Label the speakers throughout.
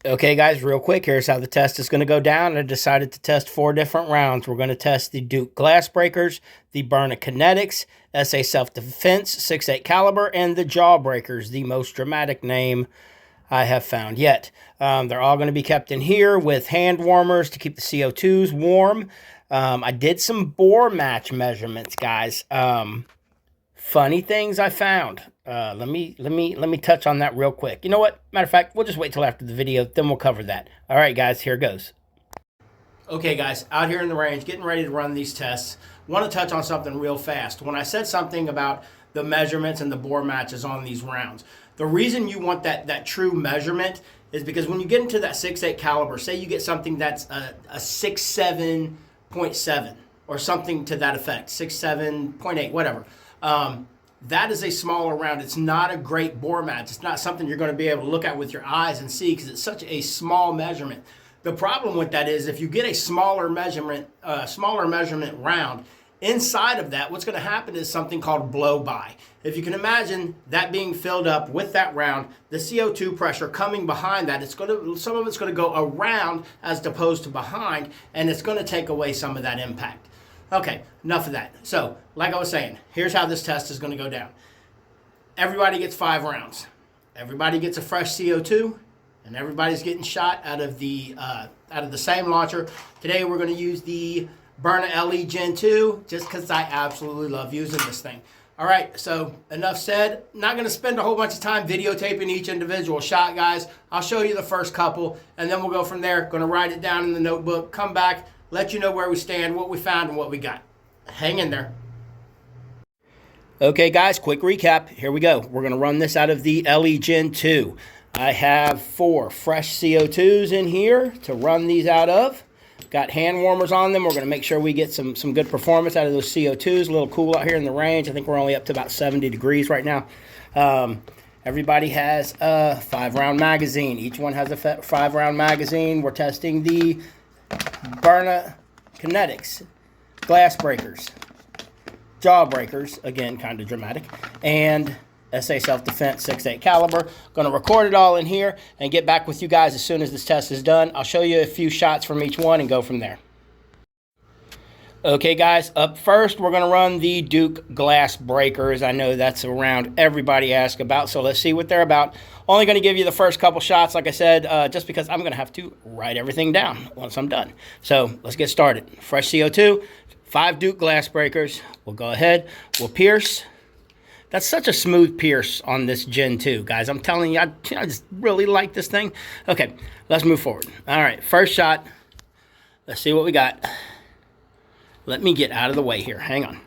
Speaker 1: Okay, guys, real quick, here's how the test is going to go down. I decided to test 4 different rounds. We're going to test the Duke Glass Breakers, the Byrna Kinetics, SA Self-Defense, 6.8 caliber, and the Jawbreakers, the most dramatic name I have found yet. They're all going to be kept in here with hand warmers to keep the CO2s warm. I did some bore match measurements, guys. Funny things I found. Let me touch on that real quick. You know what? Matter of fact, we'll just wait till after the video, then we'll cover that. All right, guys, here goes. Okay, guys, out here in the range, getting ready to run these tests. Want to touch on something real fast. When I said something about the measurements and the bore matches on these rounds, the reason you want that true measurement is because when you get into that 6.8 caliber, say you get something that's a 6.7.7 or something to that effect, 6.7.8, whatever. That is a smaller round. It's not a great bore match. It's not something you're going to be able to look at with your eyes and see because it's such a small measurement. The problem with that is if you get a smaller measurement round, inside of that, what's going to happen is something called blow by. If you can imagine that being filled up with that round, the CO2 pressure coming behind that, some of it's going to go around as opposed to behind, and it's going to take away some of that impact. Okay, enough of that. So, like I was saying, here's how this test is going to go down. Everybody gets 5 rounds. Everybody gets a fresh CO2, and everybody's getting shot out of the same launcher. Today we're going to use the Byrna LE Gen 2, just because I absolutely love using this thing. All right, so enough said. Not going to spend a whole bunch of time videotaping each individual shot, guys. I'll show you the first couple, and then we'll go from there. Going to write it down in the notebook, come back, let you know where we stand, what we found, and what we got. Hang in there. Okay, guys, quick recap. Here we go. We're going to run this out of the LE Gen 2. I have 4 fresh CO2s in here to run these out of. Got hand warmers on them. We're going to make sure we get some good performance out of those CO2s. A little cool out here in the range. I think we're only up to about 70 degrees right now. Everybody has a 5-round magazine. Each one has a 5-round magazine. We're testing the Byrna Kinetics, Glass Breakers, Jawbreakers, again, kind of dramatic, and SA Self-Defense 6.8 caliber. Going to record it all in here and get back with you guys as soon as this test is done. I'll show you a few shots from each one and go from there. Okay, guys, up first, we're going to run the Duke Glass Breakers. I know that's a round everybody asks about, so let's see what they're about. Only going to give you the first couple shots, like I said, just because I'm going to have to write everything down once I'm done. So let's get started. Fresh CO2, 5 Duke Glass Breakers. We'll go ahead, we'll pierce. That's such a smooth pierce on this Gen 2, guys. I'm telling you, I just really like this thing. Okay, let's move forward. All right, first shot. Let's see what we got. Let me get out of the way here. Hang on.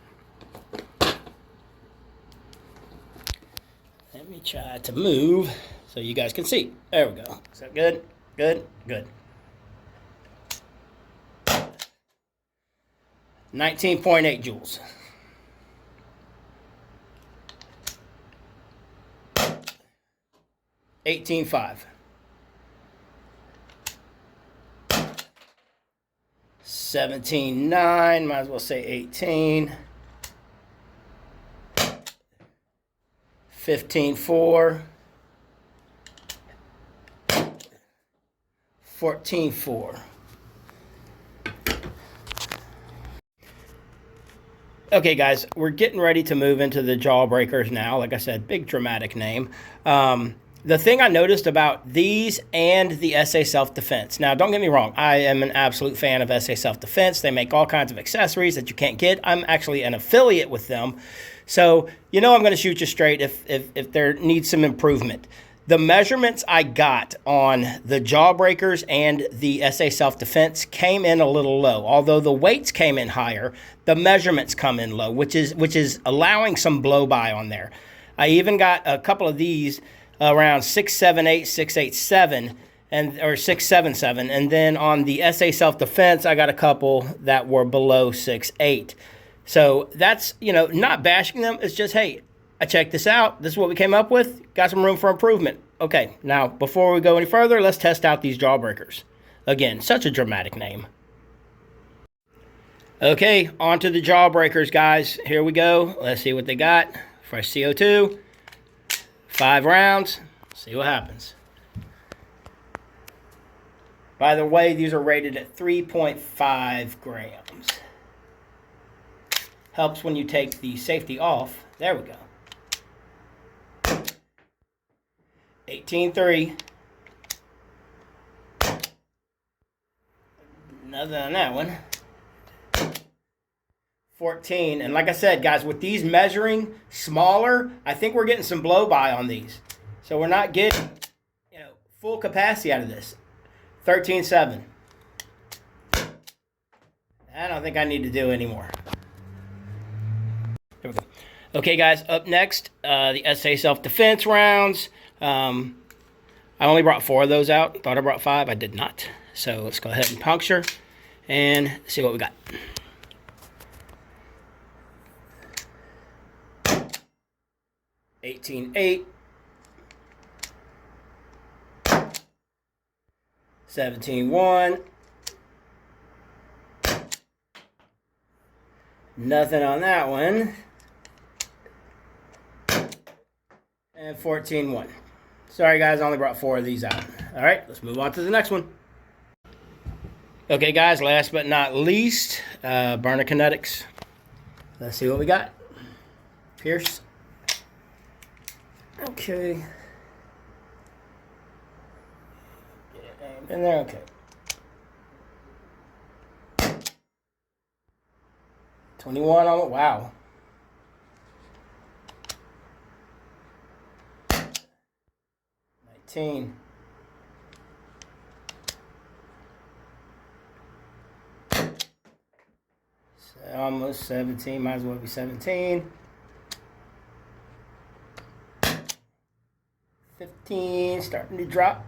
Speaker 1: Let me try to move so you guys can see. There we go. Is that good? Good? Good. 19.8 joules. 18.5. 17.9, might as well say 18. 15.4. 14.4. Okay, guys, we're getting ready to move into the Jawbreakers now. Like I said, big dramatic name. The thing I noticed about these and the SA Self-Defense. Now, don't get me wrong. I am an absolute fan of SA Self-Defense. They make all kinds of accessories that you can't get. I'm actually an affiliate with them. So, you know I'm going to shoot you straight if there needs some improvement. The measurements I got on the Jawbreakers and the SA Self-Defense came in a little low. Although the weights came in higher, the measurements come in low, which is allowing some blow-by on there. I even got a couple of these around 6.78, 6.87, or 6.77, and then on the SA Self-Defense, I got a couple that were below 6.8. So that's, you know, not bashing them. It's just, hey, I checked this out. This is what we came up with. Got some room for improvement. Okay, now before we go any further, let's test out these Jawbreakers. Again, such a dramatic name. Okay, on to the Jawbreakers, guys. Here we go. Let's see what they got. Fresh CO2. 5 rounds. See what happens. By the way, these are rated at 3.5 grams. Helps when you take the safety off. There we go. 18.3. Nothing on that one. 14. And like I said, guys, with these measuring smaller, I think we're getting some blow by on these. So we're not getting, full capacity out of this. 13.7. I don't think I need to do anymore. Here we go. Okay, guys, up next, the SA self-defense rounds. I only brought 4 of those out. Thought I brought 5. I did not. So let's go ahead and puncture and see what we got. $18.8. 17.1. Nothing on that one. And 14.1. Sorry guys, I only brought 4 of these out. All right, let's move on to the next one. Okay guys, last but not least, Byrna Kinetics. Let's see what we got. Pierce. Okay. Get it aimed in there, okay. 21 on it, wow. 19. Almost 17, might as well be 17. 15, starting to drop.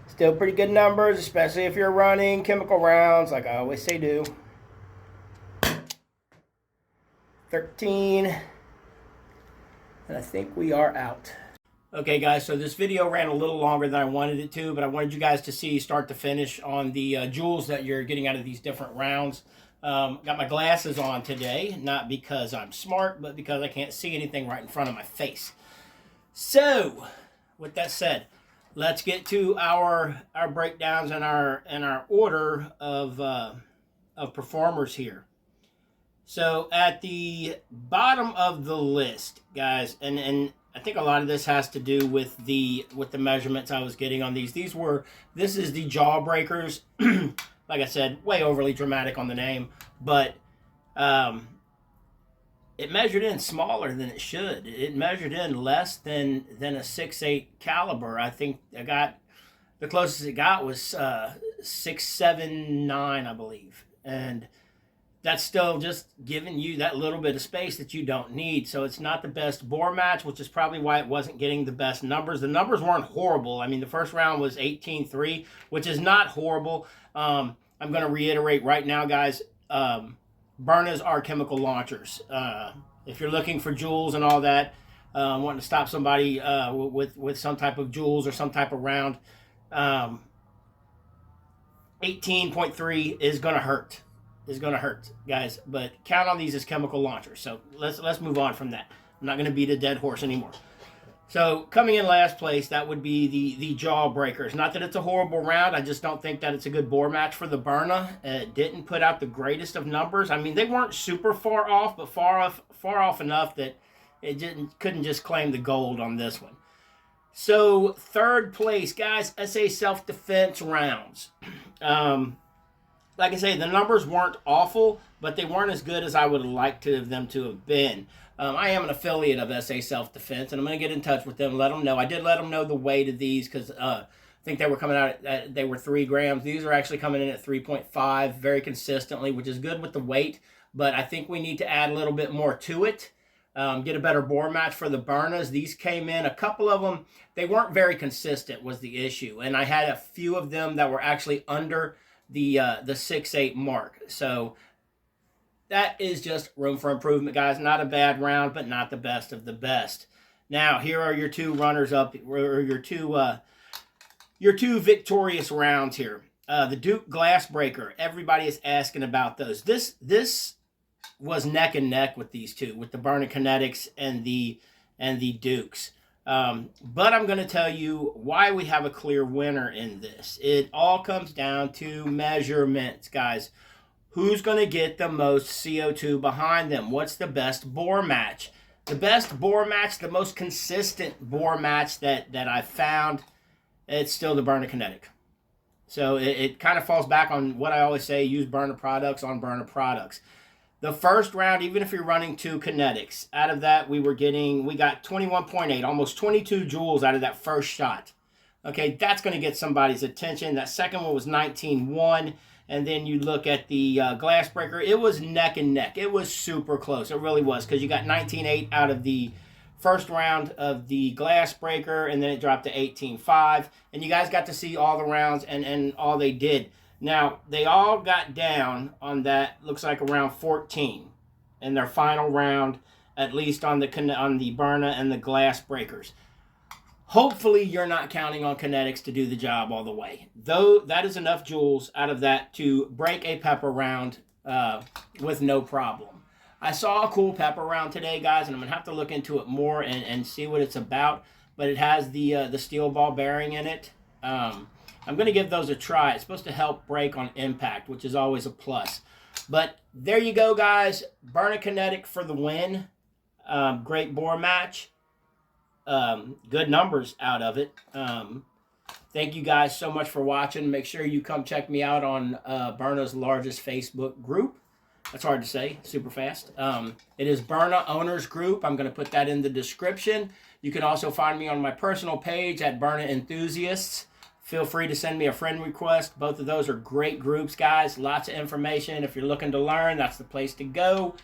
Speaker 1: Still pretty good numbers, especially if you're running chemical rounds, like I always say do. 13. And I think we are out. Okay guys, so this video ran a little longer than I wanted it to, but I wanted you guys to see start to finish on the joules that you're getting out of these different rounds. Got my glasses on today, not because I'm smart, but because I can't see anything right in front of my face. So, with that said, let's get to our breakdowns and our order of performers here. So at the bottom of the list, guys, and I think a lot of this has to do with the measurements I was getting on these. This is the Jawbreakers. Like I said, way overly dramatic on the name, but it measured in smaller than it should. It measured in less than a 6.8 caliber. I think I got the closest it got was 6.79, I believe, and that's still just giving you that little bit of space that you don't need. So it's not the best bore match, which is probably why it wasn't getting the best numbers. The numbers weren't horrible. I mean, the first round was 18.3, which is not horrible. I'm going to reiterate right now, guys, Byrnas are chemical launchers. If you're looking for joules and all that, wanting to stop somebody with some type of joules or some type of round, 18.3 is going to hurt. Guys, but count on these as chemical launchers. So let's move on from that. I'm not going to beat a dead horse anymore. So coming in last place, that would be the Jawbreakers. Not that it's a horrible round. I just don't think that it's a good bore match for the Byrna. It didn't put out the greatest of numbers. I mean, they weren't super far off, but far off enough that it couldn't just claim the gold on this one. So third place, guys, SA self-defense rounds. Like I say, the numbers weren't awful, but they weren't as good as I would have liked them to have been. I am an affiliate of SA Self-Defense, and I'm going to get in touch with them, let them know. I did let them know the weight of these because I think they were coming out they were 3 grams. These are actually coming in at 3.5 very consistently, which is good with the weight, but I think we need to add a little bit more to it. Get a better bore match for the Byrnas. These came in, a couple of them, they weren't very consistent was the issue, and I had a few of them that were actually under the 6.8 mark. So that is just room for improvement, guys. Not a bad round, but not the best of the best. Now, here are your 2 runners up, or your two victorious rounds here. The Duke Glassbreaker. Everybody is asking about those. This was neck and neck with these two, with the Byrna Kinetics and the Dukes. But I'm going to tell you why we have a clear winner in this. It all comes down to measurements, guys. Who's going to get the most CO2 behind them? What's the best bore match? The best bore match, the most consistent bore match that I've found, it's still the Byrna Kinetic. So it kind of falls back on what I always say, use Byrna products on Byrna products. The first round, even if you're running 2 kinetics, out of that we got 21.8, almost 22 joules out of that first shot. Okay, that's going to get somebody's attention. That second one was 19.1. And then you look at the glass breaker, it was neck and neck. It was super close. It really was, because you got 19.8 out of the first round of the glass breaker, and then it dropped to 18.5. And you guys got to see all the rounds and all they did. Now, they all got down on that, looks like around 14 in their final round, at least on the Byrna and the glass breakers. Hopefully, you're not counting on kinetics to do the job all the way. Though, that is enough joules out of that to break a pepper round with no problem. I saw a cool pepper round today, guys, and I'm going to have to look into it more and see what it's about. But it has the steel ball bearing in it. I'm going to give those a try. It's supposed to help break on impact, which is always a plus. But there you go, guys. Byrna Kinetic for the win. Great bore match. Good numbers out of it. Thank you guys so much for watching. Make sure you come check me out on Byrna's largest Facebook group. That's hard to say, super fast. It is Byrna Owners Group. I'm going to put that in the description. You can also find me on my personal page at Byrna Enthusiasts. Feel free to send me a friend request. Both of those are great groups, guys. Lots of information. If you're looking to learn, that's the place to go.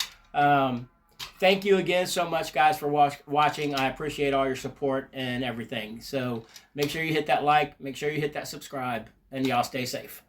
Speaker 1: Thank you again so much, guys, for watching. I appreciate all your support and everything. So make sure you hit that like. Make sure you hit that subscribe. And y'all stay safe.